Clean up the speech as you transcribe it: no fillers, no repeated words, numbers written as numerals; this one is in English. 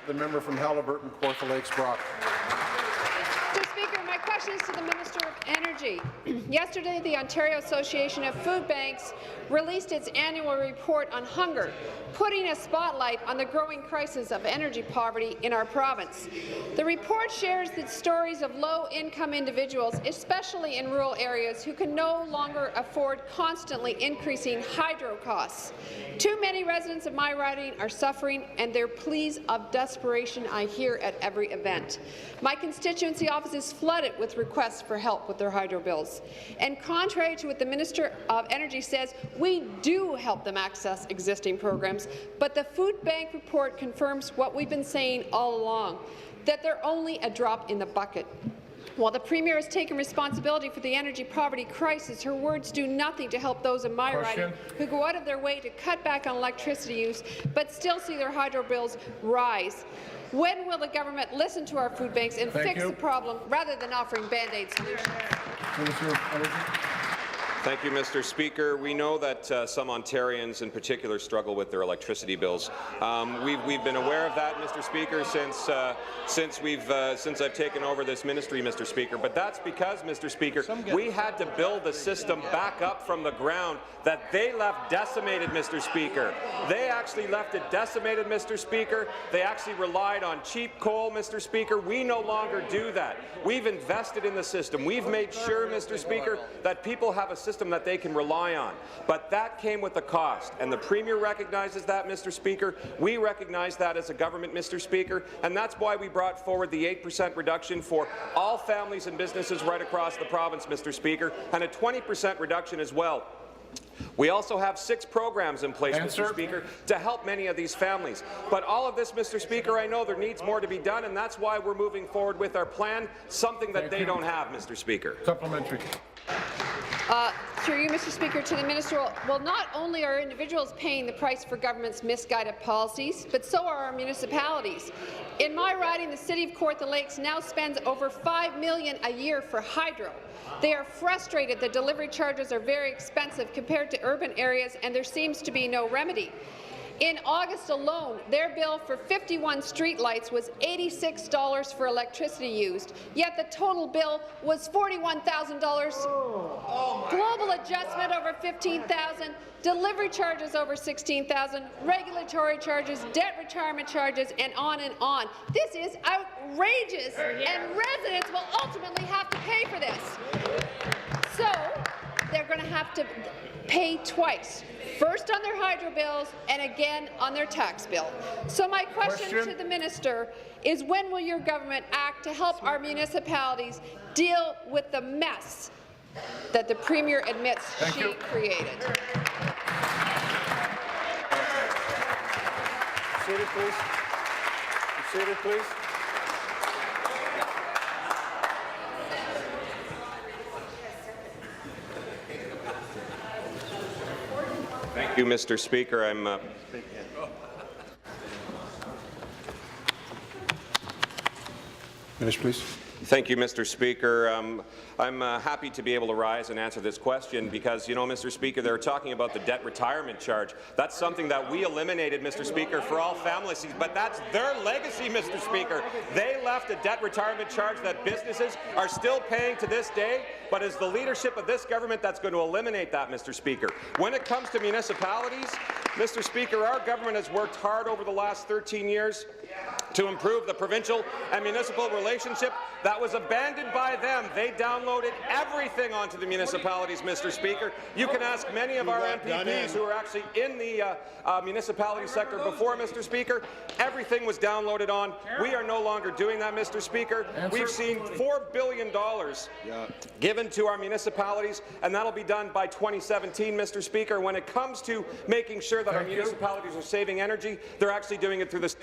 The member from Haliburton, Kawartha Lakes, Brock. Mr. Speaker, my question is to the Minister of Energy. Yesterday, the Ontario Association of Food Banks released its annual report on hunger, putting a spotlight on the growing crisis of energy poverty in our province. The report shares the stories of low-income individuals, especially in rural areas, who can no longer afford constantly increasing hydro costs. Too many residents of my riding are suffering, and their pleas of desperation I hear at every event. My constituency office is flooded with requests for help with their hydro bills. And contrary to what the Minister of Energy says, we do help them access existing programs, but the Food Bank report confirms what we've been saying all along, that they're only a drop in the bucket. While the Premier has taken responsibility for the energy poverty crisis, her words do nothing to help those in my riding who go out of their way to cut back on electricity use but still see their hydro bills rise. When will the government listen to our food banks and fix the problem rather than offering Band-Aid solutions? Thank you, Mr. Speaker. We know that some Ontarians in particular struggle with their electricity bills. We've been aware of that, Mr. Speaker, since I've taken over this ministry, Mr. Speaker. But that's because, Mr. Speaker, we had to build the system back up from the ground that they left decimated, Mr. Speaker. They actually left it decimated, Mr. Speaker. They actually relied on cheap coal, Mr. Speaker. We no longer do that. We've invested in the system. We've made sure, Mr. Speaker, that people have a system that they can rely on. But that came with a cost, and the Premier recognizes that, Mr. Speaker. We recognize that as a government, Mr. Speaker, and that's why we brought forward the 8% reduction for all families and businesses right across the province, Mr. Speaker, and a 20% reduction as well. We also have 6 programs in place, Mr. Speaker, to help many of these families. But all of this, Mr. Speaker, I know there needs more to be done, and that's why we're moving forward with our plan, something that they don't have, Mr. Speaker. Supplementary. Through you, Mr. Speaker, to the Minister, well, not only are individuals paying the price for government's misguided policies, but so are our municipalities. In my riding, the City of Kawartha Lakes now spends over $5 million a year for hydro. They are frustrated that delivery charges are very expensive compared to urban areas, and there seems to be no remedy. In August alone, their bill for 51 streetlights was $86 for electricity used, yet the total bill was $41,000. Global adjustment over $15,000, delivery charges over $16,000, regulatory charges, debt retirement charges, and on and on. This is outrageous, and residents will ultimately have to pay for this. So they're going to have to pay twice, first on their hydro bills and again on their tax bill. So my question to the minister is, when will your government act to help our municipalities deal with the mess that the Premier admits she created? Seated, please. Seated, please. Thank you, Mr. Speaker. Finish, please. Thank you, Mr. Speaker. I'm happy to be able to rise and answer this question because, you know, Mr. Speaker, they're talking about the debt retirement charge. That's something that we eliminated, Mr. Speaker, for all families, but that's their legacy, Mr. Speaker. They left a debt retirement charge that businesses are still paying to this day, but as the leadership of this government that's going to eliminate that, Mr. Speaker. When it comes to municipalities, Mr. Speaker, our government has worked hard over the last 13 years to improve the provincial and municipal relationship that was abandoned by them. They downloaded everything onto the municipalities, Mr. Speaker. You can ask many of our MPPs who are actually in the municipality sector before, Mr. Speaker. Everything was downloaded on. We are no longer doing that, Mr. Speaker. We've seen $4 billion given to our municipalities, and that'll be done by 2017, Mr. Speaker. When it comes to making sure that our municipalities are saving energy, they're actually doing it through the